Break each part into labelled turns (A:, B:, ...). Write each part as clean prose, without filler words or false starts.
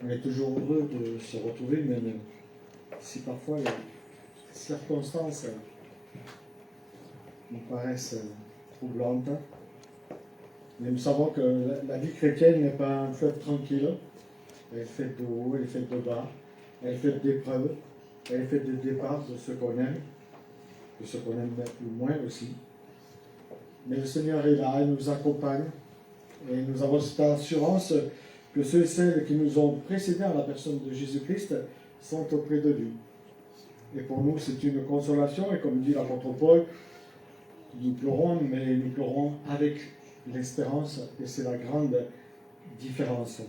A: On est toujours heureux de se retrouver, même si parfois les circonstances nous paraissent troublantes. Mais nous savons que la vie chrétienne n'est pas un fleuve tranquille. Elle est faite de haut, elle est faite de bas, elle est faite d'épreuves, elle est faite de départs de ceux qu'on aime, de ceux qu'on aime plus ou moins aussi. Mais le Seigneur est là, il nous accompagne, et nous avons cette assurance que ceux et celles qui nous ont précédés en la personne de Jésus-Christ sont auprès de lui. Et pour nous, c'est une consolation, et comme dit l'apôtre Paul, nous pleurons, mais nous pleurons avec l'espérance, et c'est la grande différence.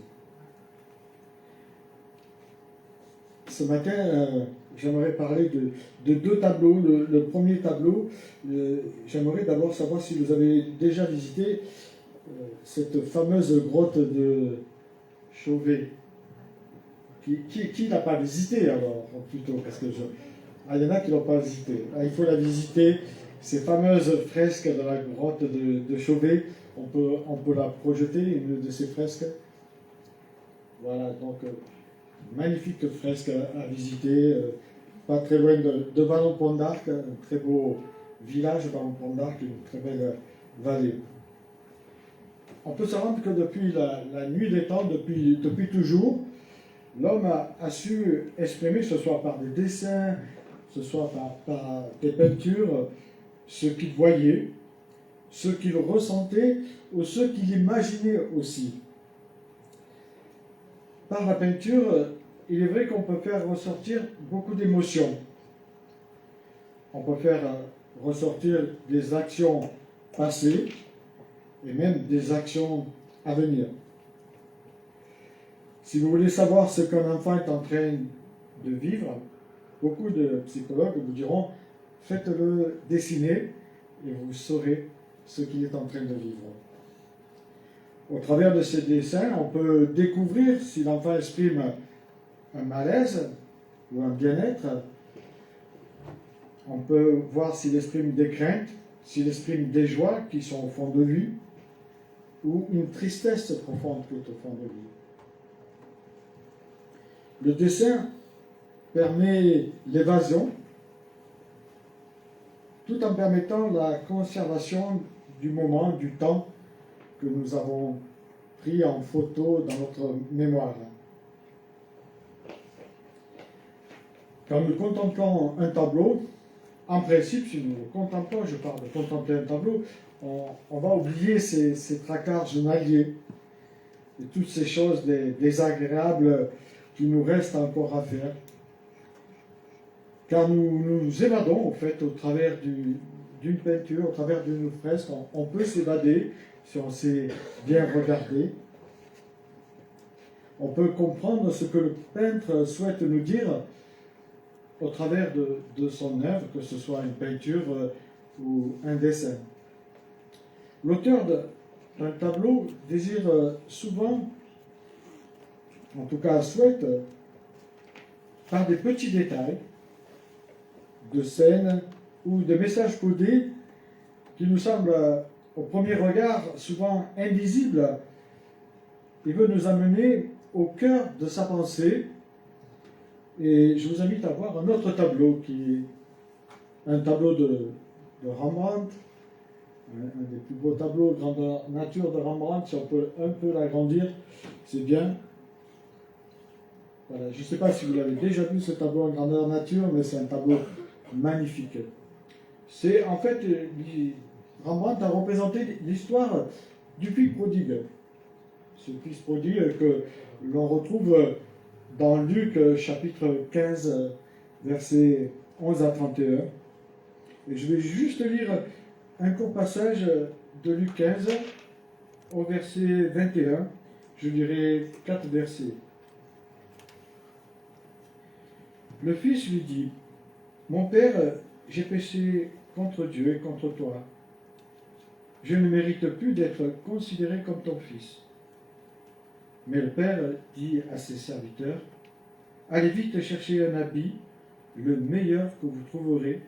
A: Ce matin, j'aimerais parler de deux tableaux. Le premier tableau, j'aimerais d'abord savoir si vous avez déjà visité cette fameuse grotte de Chauvet. Qui n'a pas visité alors, plutôt, parce que il y en a qui ne l'ont pas visité. Il faut la visiter, ces fameuses fresques de la grotte de Chauvet. On peut la projeter, une de ces fresques. Voilà, donc magnifique fresque à visiter, pas très loin de Vallon-Pont d'Arc, un très beau village, Vallon-Pont d'Arc, une très belle vallée. On peut se rendre que depuis la nuit des temps, depuis toujours, l'homme a su exprimer, que ce soit par des dessins, que ce soit par des peintures, ce qu'il voyait, ce qu'il ressentait, ou ce qu'il imaginait aussi. Par la peinture, il est vrai qu'on peut faire ressortir beaucoup d'émotions. On peut faire ressortir des actions passées et même des actions à venir. Si vous voulez savoir ce qu'un enfant est en train de vivre, beaucoup de psychologues vous diront « faites-le dessiner et vous saurez ce qu'il est en train de vivre ». Au travers de ces dessins, on peut découvrir si l'enfant exprime un malaise ou un bien-être. On peut voir s'il exprime des craintes, s'il exprime des joies qui sont au fond de lui, ou une tristesse profonde qui est au fond de lui. Le dessin permet l'évasion, tout en permettant la conservation du moment, du temps que nous avons pris en photo dans notre mémoire. Quand nous contemplons un tableau, en principe, si nous le contemplons, je parle de contempler un tableau, on va oublier ces tracas journaliers et toutes ces choses désagréables qui nous restent encore à faire. Car nous nous évadons, en fait, au travers d'une peinture, au travers d'une fresque. On peut s'évader si on sait bien regarder. On peut comprendre ce que le peintre souhaite nous dire au travers de son œuvre, que ce soit une peinture ou un dessin. L'auteur d'un tableau désire souvent, en tout cas souhaite, par des petits détails, de scènes ou de messages codés qui nous semblent au premier regard souvent invisibles, il veut nous amener au cœur de sa pensée. Et je vous invite à voir un autre tableau qui est un tableau de Rembrandt, un des plus beaux tableaux grandeur nature de Rembrandt. Si on peut un peu l'agrandir, c'est bien. Voilà. Je ne sais pas si vous l'avez déjà vu, ce tableau en grandeur nature, mais c'est un tableau magnifique. C'est en fait, Rembrandt a représenté l'histoire du fils prodigue. Ce fils prodigue que l'on retrouve dans Luc chapitre 15, versets 11 à 31. Et je vais juste lire un court passage de Luc 15 au verset 21. Je lirai 4 versets. Le fils lui dit : « Mon père, j'ai péché contre Dieu et contre toi. Je ne mérite plus d'être considéré comme ton fils. » Mais le père dit à ses serviteurs : « Allez vite chercher un habit, le meilleur que vous trouverez,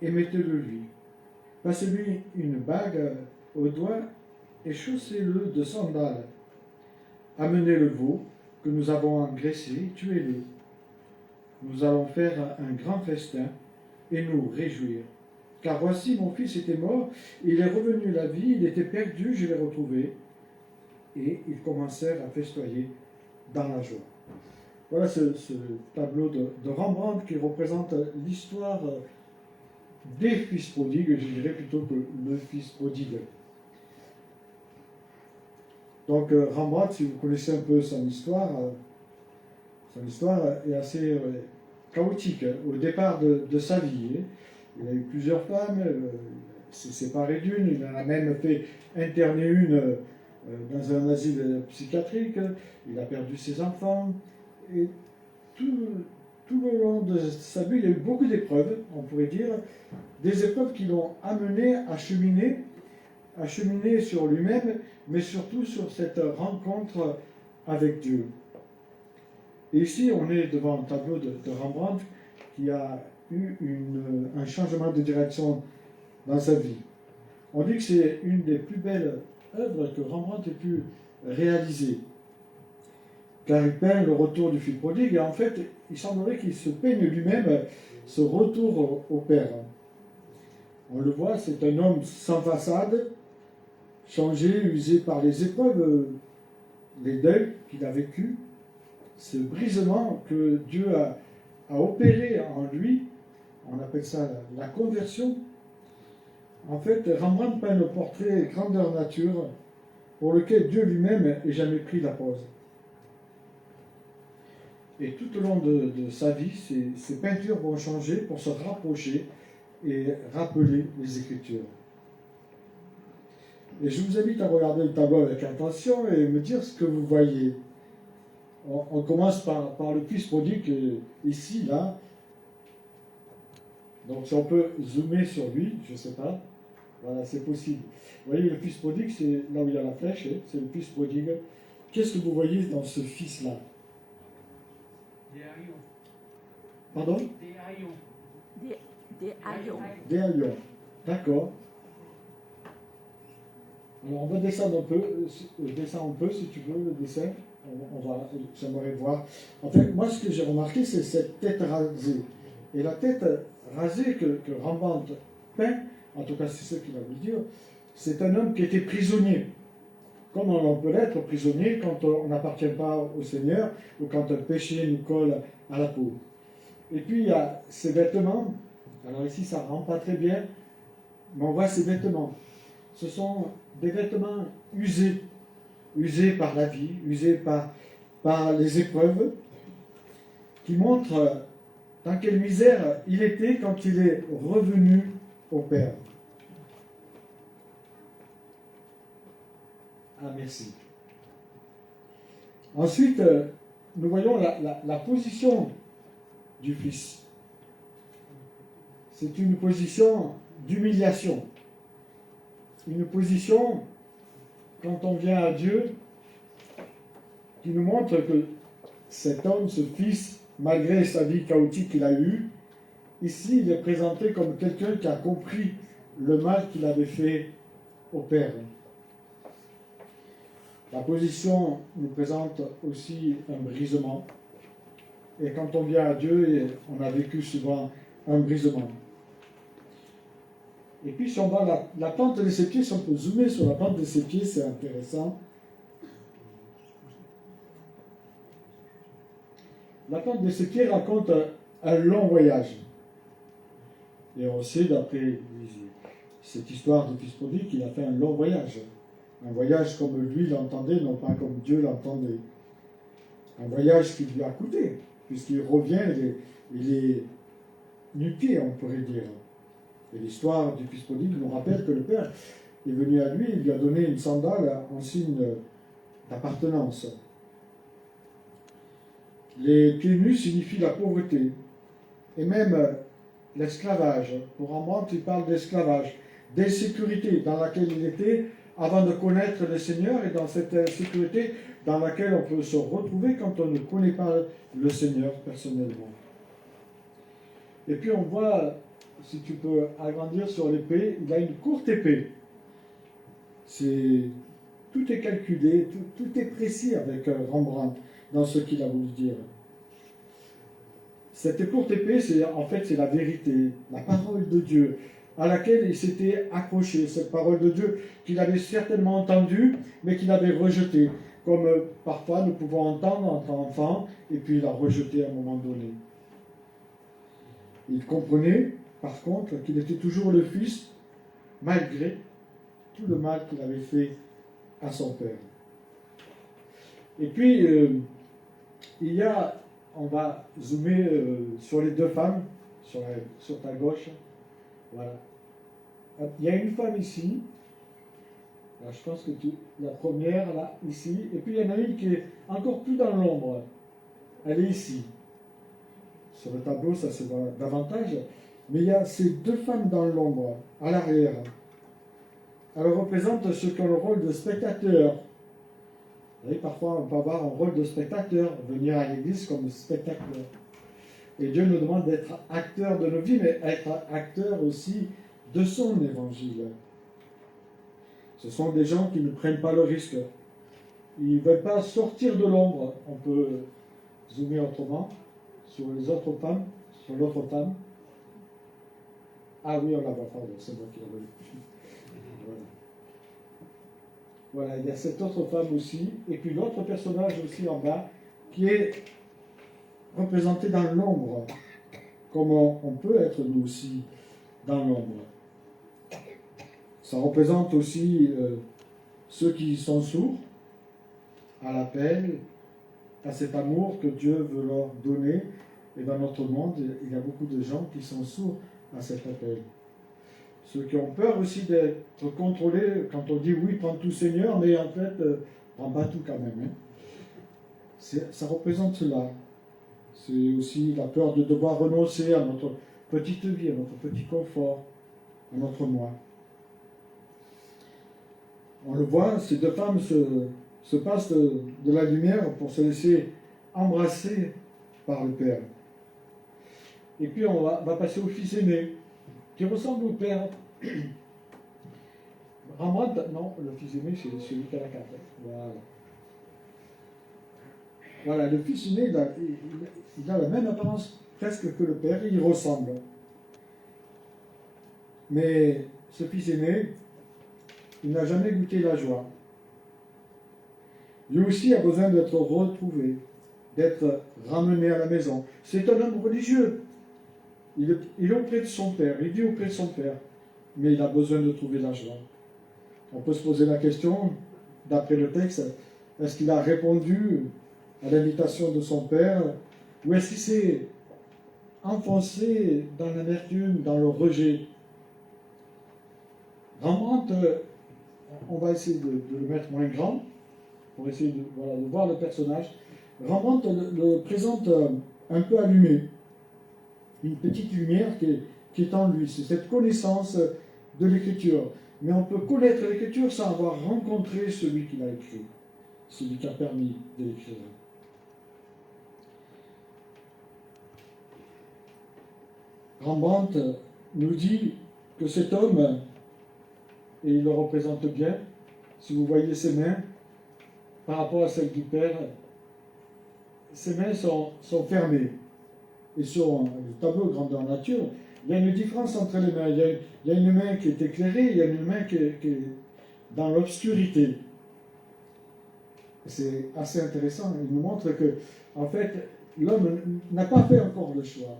A: et mettez-le lui. Passez-lui une bague au doigt et chaussez-le de sandales. Amenez le veau que nous avons engraissés, tuez-le. Nous allons faire un grand festin et nous réjouir. Car voici, mon fils était mort, il est revenu à la vie, il était perdu, je l'ai retrouvé. Et ils commencèrent à festoyer dans la joie. Voilà ce tableau de Rembrandt qui représente l'histoire des fils prodigues, je dirais plutôt que le fils prodigue. Donc Rembrandt, si vous connaissez un peu son histoire est assez chaotique. Au départ de sa vie, il a eu plusieurs femmes, il s'est séparé d'une, il en a même fait interner une dans un asile psychiatrique, il a perdu ses enfants, et tout le long de sa vie, il y a eu beaucoup d'épreuves, on pourrait dire, des épreuves qui l'ont amené à cheminer sur lui-même, mais surtout sur cette rencontre avec Dieu. Et ici, on est devant un tableau de Rembrandt qui a eu un changement de direction dans sa vie. On dit que c'est une des plus belles œuvres que Rembrandt ait pu réaliser. Car il peint le retour du fils prodigue, et en fait, il semblerait qu'il se peigne lui-même ce retour au Père. On le voit, c'est un homme sans façade, changé, usé par les épreuves, les deuils qu'il a vécus, ce brisement que Dieu a opéré en lui, on appelle ça la conversion. En fait, Rembrandt peint le portrait grandeur nature pour lequel Dieu lui-même n'a jamais pris la pause. Et tout au long de sa vie, ses peintures vont changer pour se rapprocher et rappeler les Écritures. Et je vous invite à regarder le tableau avec attention et me dire ce que vous voyez. On commence par le fils prodigue, ici, là. Donc si on peut zoomer sur lui, je ne sais pas. Voilà, c'est possible. Vous voyez, le fils prodigue, c'est là où il y a la flèche, c'est le fils prodigue. Qu'est-ce que vous voyez dans ce fils-là?
B: Des haillons.
A: Pardon?
B: Des haillons.
C: Des haillons.
A: Des haillons. D'accord. Alors on va descendre un peu, si tu veux, le dessin. J'aimerais voir. En fait, moi, ce que j'ai remarqué, c'est cette tête rasée. Et la tête rasée que Rembrandt peint, en tout cas c'est ce qu'il va vous dire, c'est un homme qui était prisonnier. Comme on peut l'être prisonnier quand on n'appartient pas au Seigneur ou quand un péché nous colle à la peau. Et puis il y a ses vêtements. Alors ici ça ne rend pas très bien, mais on voit ses vêtements. Ce sont des vêtements usés par la vie, usés par les épreuves, qui montrent dans quelle misère il était quand il est revenu au Père. Ah, merci. Ensuite, nous voyons la position du Fils. C'est une position d'humiliation. Une position, quand on vient à Dieu, qui nous montre que cet homme, ce Fils, malgré sa vie chaotique qu'il a eue, ici, il est présenté comme quelqu'un qui a compris le mal qu'il avait fait au Père. La position nous présente aussi un brisement. Et quand on vient à Dieu, on a vécu souvent un brisement. Et puis si on voit la plante de ses pieds, si on peut zoomer sur la plante de ses pieds, c'est intéressant. La plante de ses pieds raconte un long voyage. Et on sait, d'après cette histoire du Fils prodigue, qu'il a fait un long voyage. Un voyage comme lui l'entendait, non pas comme Dieu l'entendait. Un voyage qui lui a coûté, puisqu'il revient, il est nu-pied, on pourrait dire. Et l'histoire du Fils prodigue nous rappelle que le Père est venu à lui, il lui a donné une sandale en signe d'appartenance. Les pieds nus signifient la pauvreté, et même l'esclavage. Pour Rembrandt, il parle d'esclavage, d'insécurité dans laquelle il était avant de connaître le Seigneur, et dans cette insécurité dans laquelle on peut se retrouver quand on ne connaît pas le Seigneur personnellement. Et puis on voit, si tu peux agrandir sur l'épée, il a une courte épée. C'est tout est calculé, tout est précis avec Rembrandt dans ce qu'il a voulu dire. Cette courte épée, en fait, c'est la vérité, la parole de Dieu, à laquelle il s'était accroché, cette parole de Dieu qu'il avait certainement entendue, mais qu'il avait rejetée, comme parfois nous pouvons entendre en tant qu'enfant, et puis la rejeter à un moment donné. Il comprenait, par contre, qu'il était toujours le fils, malgré tout le mal qu'il avait fait à son père. Et puis, il y a, on va zoomer sur les deux femmes, sur ta gauche. Voilà. Il y a une femme ici. Là, je pense que la première, là, ici. Et puis, il y en a une qui est encore plus dans l'ombre. Elle est ici. Sur le tableau, ça se voit davantage. Mais il y a ces deux femmes dans l'ombre, à l'arrière. Elles représentent ceux qui ont le rôle de spectateur. Vous voyez, parfois, on peut avoir un rôle de spectateur, venir à l'église comme spectateur. Et Dieu nous demande d'être acteur de nos vies, mais être acteur aussi de son évangile. Ce sont des gens qui ne prennent pas le risque. Ils ne veulent pas sortir de l'ombre. On peut zoomer autrement sur les autres femmes, sur l'autre femme. Ah oui, on la voit, pardon, c'est moi qui la vois. Voilà, il y a cette autre femme aussi, et puis l'autre personnage aussi en bas, qui est représenté dans l'ombre, comme on peut être nous aussi dans l'ombre. Ça représente aussi ceux qui sont sourds à l'appel, à cet amour que Dieu veut leur donner. Et dans notre monde, il y a beaucoup de gens qui sont sourds à cet appel. Ceux qui ont peur aussi d'être contrôlés quand on dit oui, prends tout Seigneur, mais en fait, prends pas tout quand même. Ça représente cela. C'est aussi la peur de devoir renoncer à notre petite vie, à notre petit confort, à notre moi. On le voit, ces deux femmes se passent de la lumière pour se laisser embrasser par le Père. Et puis on va passer au fils aîné, qui ressemble au Père. Rembrandt, non, le fils aîné, c'est celui qui a la carte. Voilà. Voilà, le fils aîné, il a la même apparence presque que le Père, il ressemble. Mais ce fils aîné, il n'a jamais goûté la joie. Lui aussi a besoin d'être retrouvé, d'être ramené à la maison. C'est un homme religieux. Il est auprès de son père, il vit auprès de son père, mais il a besoin de trouver la joie. On peut se poser la question, d'après le texte, est-ce qu'il a répondu à l'invitation de son père, ou est-ce qu'il s'est enfoncé dans l'amertume, dans le rejet? Rembrandt, on va essayer de le mettre moins grand, pour essayer de voir le personnage. Rembrandt le présente un peu allumé. Une petite lumière qui est en lui. C'est cette connaissance de l'écriture. Mais on peut connaître l'écriture sans avoir rencontré celui qui l'a écrit, celui qui a permis de l'écrire. Rembrandt nous dit que cet homme, et il le représente bien, si vous voyez ses mains, par rapport à celles du Père, ses mains sont fermées. Et sur le tableau grandeur nature, il y a une différence entre les mains. Il y a une main qui est éclairée, il y a une main qui est dans l'obscurité. C'est assez intéressant. Il nous montre que, en fait, l'homme n'a pas fait encore le choix.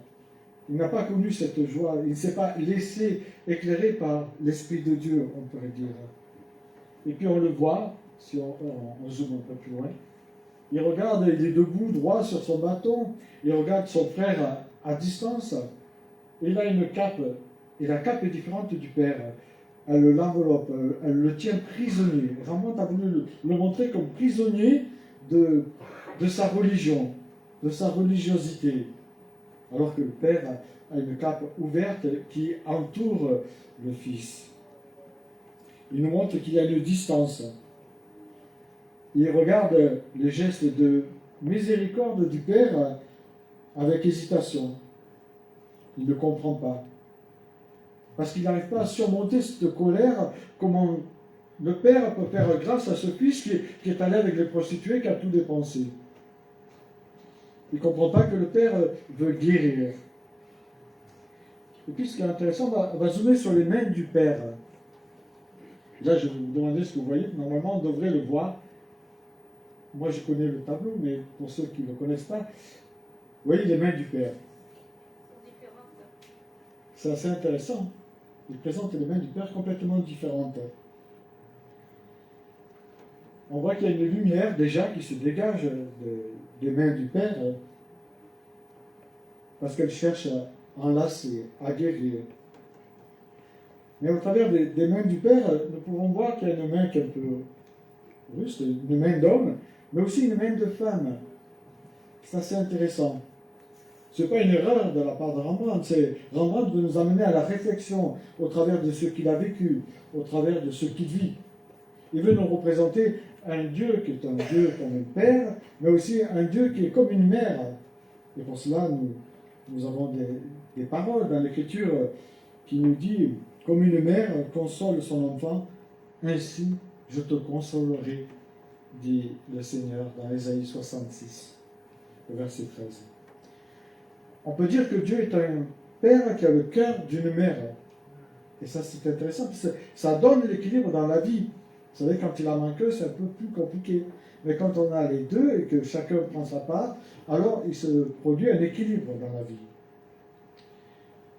A: Il n'a pas connu cette joie. Il ne s'est pas laissé éclairer par l'Esprit de Dieu, on pourrait dire. Et puis on le voit, si on zoome un peu plus loin. Il regarde, il est debout, droit sur son bâton. Il regarde son frère à distance. Il a une cape. Et la cape est différente du Père. Elle l'enveloppe, elle le tient prisonnier. Rembrandt a voulu le montrer comme prisonnier de sa religion, de sa religiosité. Alors que le Père a une cape ouverte qui entoure le Fils. Il nous montre qu'il y a une distance. Il regarde les gestes de miséricorde du Père avec hésitation. Il ne comprend pas. Parce qu'il n'arrive pas à surmonter cette colère comme Le père peut faire grâce à ce fils qui est allé avec les prostituées, qui a tout dépensé. Il ne comprend pas que le père veut guérir. Et puis ce qui est intéressant, on va zoomer sur les mains du père. Là, je vais vous demander ce que vous voyez. Normalement, on devrait le voir. Moi, je connais le tableau, mais pour ceux qui ne le connaissent pas, vous voyez les mains du père. C'est assez intéressant. Il présente les mains du père complètement différentes. On voit qu'il y a une lumière déjà qui se dégage des mains du père parce qu'elle cherche à enlacer, à guérir. Mais au travers des mains du père, nous pouvons voir qu'il y a une main qui est un peu russe, une main d'homme, mais aussi une main de femme. C'est assez intéressant. Ce n'est pas une erreur de la part de Rembrandt. Rembrandt veut nous amener à la réflexion au travers de ce qu'il a vécu, au travers de ce qu'il vit. Il veut nous représenter un Dieu qui est un Dieu comme un père, mais aussi un Dieu qui est comme une mère. Et pour cela, nous avons des paroles dans l'Écriture qui nous dit, comme une mère console son enfant, ainsi je te consolerai, dit le Seigneur dans Ésaïe 66, verset 13. On peut dire que Dieu est un père qui a le cœur d'une mère. Et ça, c'est intéressant, parce que ça donne l'équilibre dans la vie. Vous savez, quand il en manque, c'est un peu plus compliqué. Mais quand on a les deux et que chacun prend sa part, alors il se produit un équilibre dans la vie.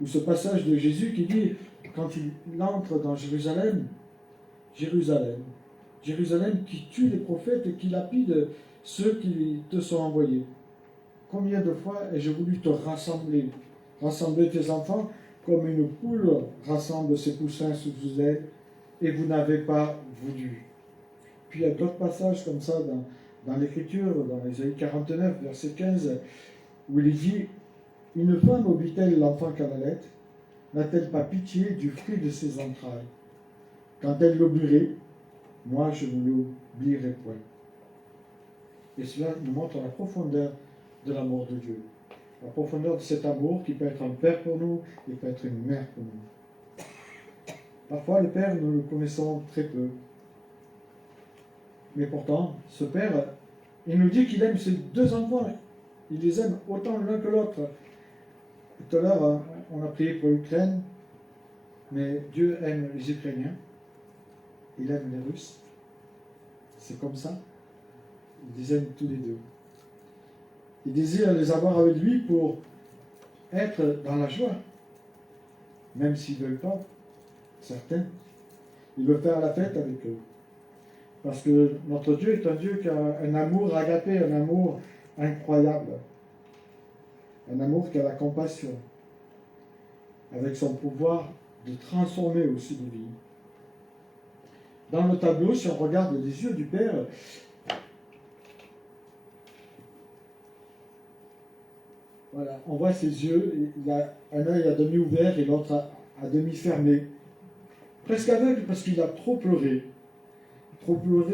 A: Ou ce passage de Jésus qui dit, quand il entre dans Jérusalem, Jérusalem, Jérusalem qui tue les prophètes et qui lapide ceux qui te sont envoyés. Combien de fois ai-je voulu te rassembler tes enfants comme une poule rassemble ses poussins sous ses ailes, et vous n'avez pas voulu. Puis il y a d'autres passages comme ça dans l'Écriture, dans Ésaïe 49, verset 15, où il dit, une femme oublie-t-elle l'enfant qu'elle allait? N'a-t-elle pas pitié du fruit de ses entrailles? Quand elle l'oublierait, moi je ne l'oublierai point. Et cela nous montre la profondeur de l'amour de Dieu. La profondeur de cet amour qui peut être un père pour nous et peut être une mère pour nous. Parfois, le père, nous le connaissons très peu. Mais pourtant, ce père, il nous dit qu'il aime ses deux enfants. Il les aime autant l'un que l'autre. Tout à l'heure, on a prié pour l'Ukraine, mais Dieu aime les Ukrainiens. Il aime les Russes. C'est comme ça. Il les aime tous les deux. Il désire les avoir avec lui pour être dans la joie. Même s'ils ne veulent pas, certains. Il veut faire la fête avec eux. Parce que notre Dieu est un Dieu qui a un amour agapé, un amour incroyable. Un amour qui a la compassion. Avec son pouvoir de transformer aussi des vies. Dans le tableau, si on regarde les yeux du Père, voilà, on voit ses yeux, il a un œil à demi ouvert et l'autre à demi fermé. Presque aveugle parce qu'il a trop pleuré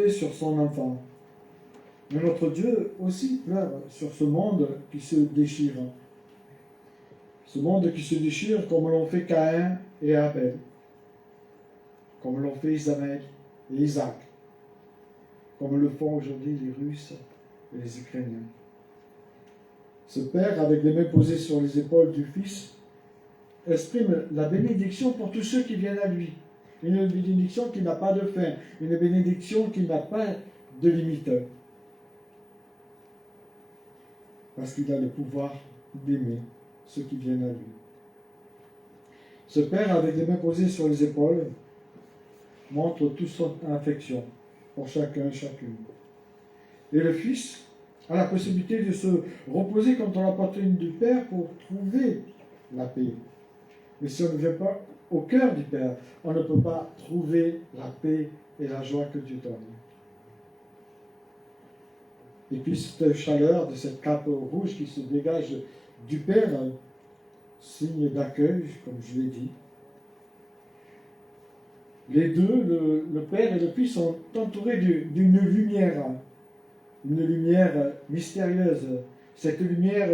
A: sur son enfant. Mais notre Dieu aussi pleure sur ce monde qui se déchire. Ce monde qui se déchire comme l'ont fait Caïn et Abel, comme l'ont fait Ismaël et Isaac, comme le font aujourd'hui les Russes et les Ukrainiens. Ce père, avec les mains posées sur les épaules du fils, exprime la bénédiction pour tous ceux qui viennent à lui. Une bénédiction qui n'a pas de fin, une bénédiction qui n'a pas de limite. Parce qu'il a le pouvoir d'aimer ceux qui viennent à lui. Ce père, avec les mains posées sur les épaules, montre toute son affection pour chacun et chacune. Et le fils a la possibilité de se reposer contre la poitrine du père pour trouver la paix. Mais si on ne vient pas au cœur du Père, on ne peut pas trouver la paix et la joie que Dieu donne. Et puis cette chaleur de cette cape rouge qui se dégage du Père, signe d'accueil, comme je l'ai dit. Les deux, le Père et le Fils, sont entourés d'une lumière, une lumière mystérieuse. Cette lumière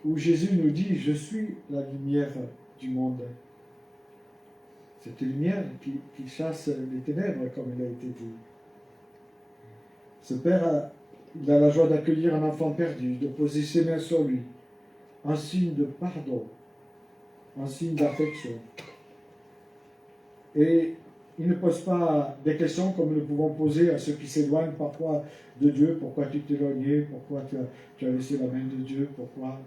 A: où Jésus nous dit « Je suis la lumière du monde ». cette lumière qui chasse les ténèbres, comme il a été dit. Ce Père, il a la joie d'accueillir un enfant perdu, de poser ses mains sur lui, en signe de pardon, en signe d'affection. Et il ne pose pas des questions comme nous pouvons poser à ceux qui s'éloignent parfois de Dieu. Pourquoi tu t'es éloigné? Pourquoi tu as laissé la main de Dieu? Pourquoi?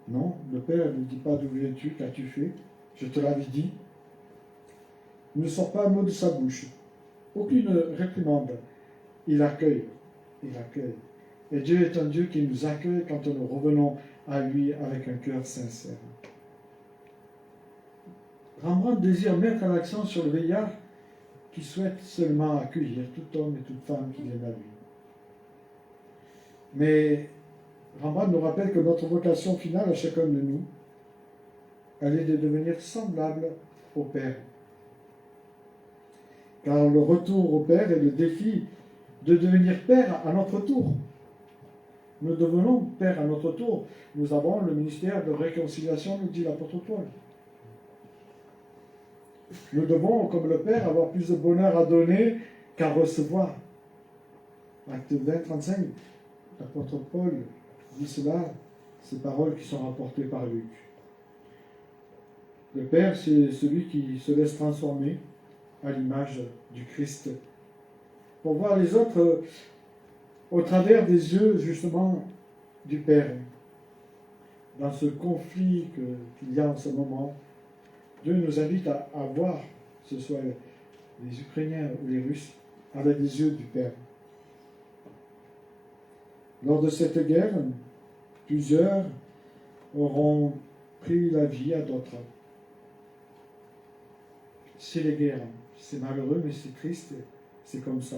A: Non, le Père ne dit pas d'où viens-tu, qu'as-tu fait? Je te l'avais dit. Il ne sort pas un mot de sa bouche. Aucune réprimande. Il accueille. Il accueille. Et Dieu est un Dieu qui nous accueille quand nous revenons à lui avec un cœur sincère. Rembrandt désire mettre l'accent sur le vieillard qui souhaite seulement accueillir tout homme et toute femme qui viennent à lui. Mais Rembrandt nous rappelle que notre vocation finale à chacun de nous, elle est de devenir semblable au Père. Car le retour au Père est le défi de devenir Père à notre tour. Nous devenons Père à notre tour. Nous avons le ministère de réconciliation, nous dit l'apôtre Paul. Nous devons, comme le Père, avoir plus de bonheur à donner qu'à recevoir. Acte 20, 35, l'apôtre Paul dit cela, ces paroles qui sont rapportées par Luc. Le Père, c'est celui qui se laisse transformer à l'image du Christ, pour voir les autres au travers des yeux, justement, du Père. Dans ce conflit qu'il y a en ce moment, Dieu nous invite à voir, que ce soit les Ukrainiens ou les Russes, avec les yeux du Père. Lors de cette guerre, plusieurs auront pris la vie à d'autres. C'est les guerres, c'est malheureux, mais c'est triste, c'est comme ça.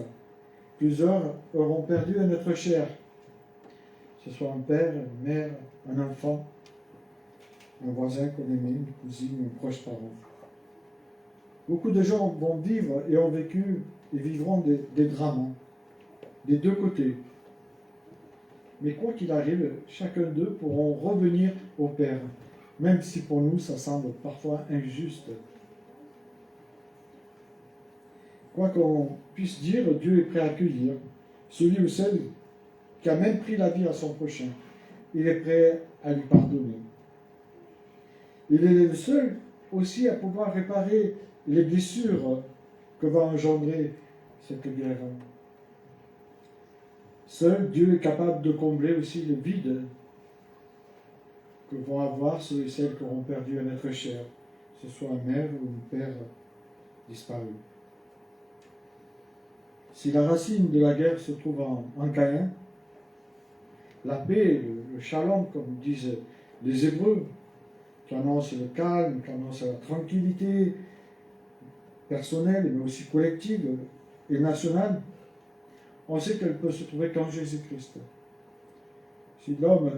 A: Plusieurs auront perdu un être cher, que ce soit un père, une mère, un enfant, un voisin qu'on aimait, une cousine, un proche parent. Beaucoup de gens vont vivre et ont vécu et vivront des drames, des deux côtés. Mais quoi qu'il arrive, chacun d'eux pourront revenir au Père, même si pour nous ça semble parfois injuste. Quoi qu'on puisse dire, Dieu est prêt à accueillir celui ou celle qui a même pris la vie à son prochain. Il est prêt à lui pardonner. Il est le seul aussi à pouvoir réparer les blessures que va engendrer cette guerre. Seul Dieu est capable de combler aussi le vide que vont avoir ceux et celles qui auront perdu un être cher, que ce soit un mère ou un père disparu. Si la racine de la guerre se trouve en Caïn, la paix, le shalom, comme disent les Hébreux, qui annonce le calme, qui annonce la tranquillité personnelle, mais aussi collective et nationale, on sait qu'elle peut se trouver qu'en Jésus-Christ. Si l'homme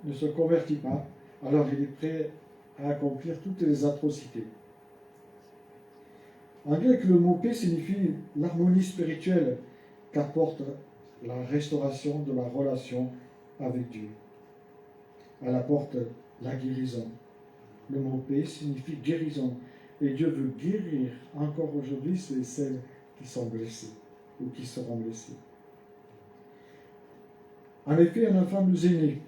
A: ne se convertit pas, alors il est prêt à accomplir toutes les atrocités. En grec, le mot paix signifie l'harmonie spirituelle qu'apporte la restauration de la relation avec Dieu. Elle apporte la guérison. Le mot paix signifie guérison. Et Dieu veut guérir encore aujourd'hui ceux et celles qui sont blessés ou qui seront blessés. En effet, un enfant nous est né,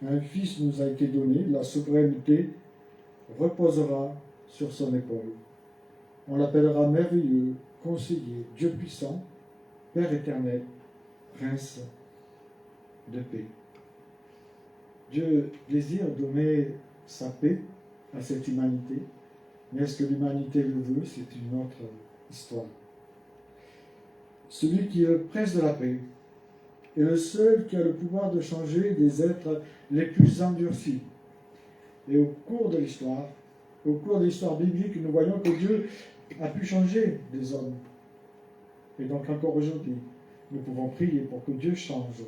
A: un fils nous a été donné, la souveraineté reposera sur son épaule. On l'appellera merveilleux, conseiller, Dieu puissant, Père éternel, Prince de paix. Dieu désire donner sa paix à cette humanité, mais est-ce que l'humanité le veut? C'est une autre histoire. Celui qui est le prince de la paix est le seul qui a le pouvoir de changer des êtres les plus endurcis. Et au cours de l'histoire biblique, nous voyons que Dieu a pu changer des hommes. Et donc encore aujourd'hui, nous pouvons prier pour que Dieu change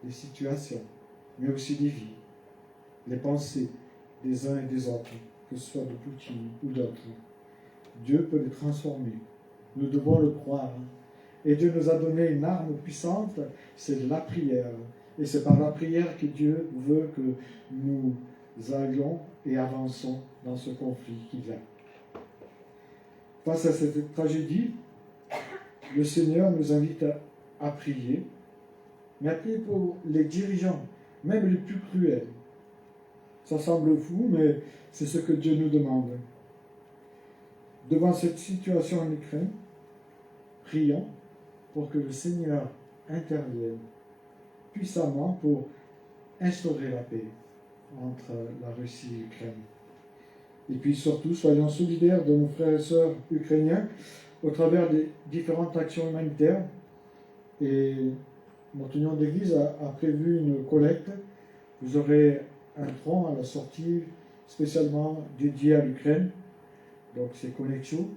A: les situations, mais aussi les vies, les pensées des uns et des autres, que ce soit de Poutine ou d'autres. Dieu peut les transformer. Nous devons le croire. Et Dieu nous a donné une arme puissante, c'est la prière. Et c'est par la prière que Dieu veut que nous allions et avançons dans ce conflit qu'il y a. Face à cette tragédie, le Seigneur nous invite à prier, mais à prier pour les dirigeants, même les plus cruels. Ça semble fou, mais c'est ce que Dieu nous demande. Devant cette situation en Ukraine, prions pour que le Seigneur intervienne puissamment pour instaurer la paix entre la Russie et l'Ukraine. Et puis surtout, soyons solidaires de nos frères et sœurs ukrainiens au travers des différentes actions humanitaires. Et notre union d'église a prévu une collecte. Vous aurez un tronc à la sortie spécialement dédié à l'Ukraine. Donc c'est Connexio.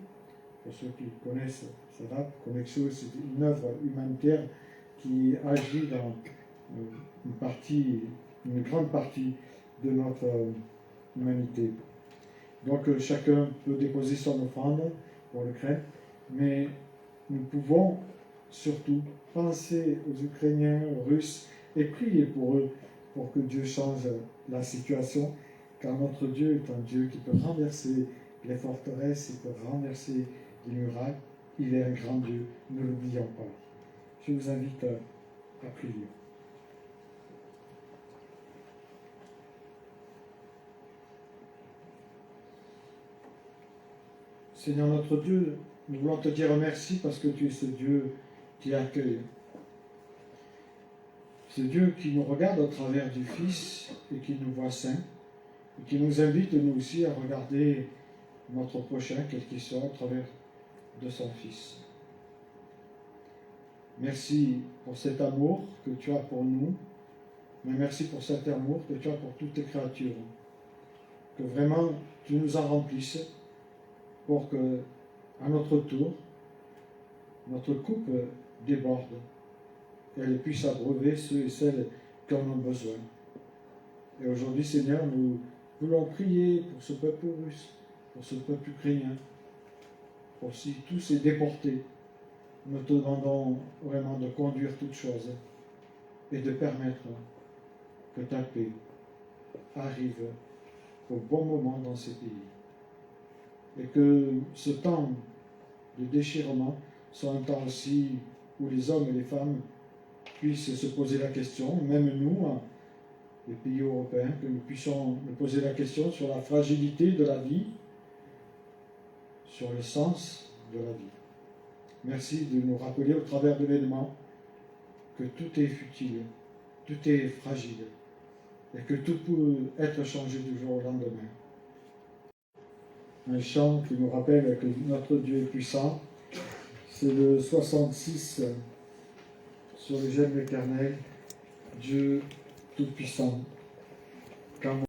A: Pour ceux qui connaissent ça date, Connexio, c'est une œuvre humanitaire qui agit dans une grande partie de notre humanité. Donc chacun peut déposer son offrande pour l'Ukraine, mais nous pouvons surtout penser aux Ukrainiens, aux Russes, et prier pour eux, pour que Dieu change la situation, car notre Dieu est un Dieu qui peut renverser les forteresses, il peut renverser les murailles. Il est un grand Dieu, ne l'oublions pas. Je vous invite à prier. Seigneur notre Dieu, nous voulons te dire merci parce que tu es ce Dieu qui accueille. Ce Dieu qui nous regarde au travers du Fils et qui nous voit saints, et qui nous invite nous aussi à regarder notre prochain, quel qu'il soit, au travers de son Fils. Merci pour cet amour que tu as pour nous, mais merci pour cet amour que tu as pour toutes tes créatures. Que vraiment tu nous en remplisses pour que, à notre tour, notre coupe déborde et elle puisse abreuver ceux et celles qui en ont besoin. Et aujourd'hui, Seigneur, nous voulons prier pour ce peuple russe, pour ce peuple ukrainien, pour tous ces déportés. Nous te demandons vraiment de conduire toutes choses et de permettre que ta paix arrive au bon moment dans ces pays. Et que ce temps de déchirement soit un temps aussi où les hommes et les femmes puissent se poser la question, même nous, les pays européens, que nous puissions nous poser la question sur la fragilité de la vie, sur le sens de la vie. Merci de nous rappeler au travers de l'événement que tout est futile, tout est fragile, et que tout peut être changé du jour au lendemain. Un chant qui nous rappelle que notre Dieu est puissant, c'est le 66 sur le gemme éternel, Dieu tout-puissant.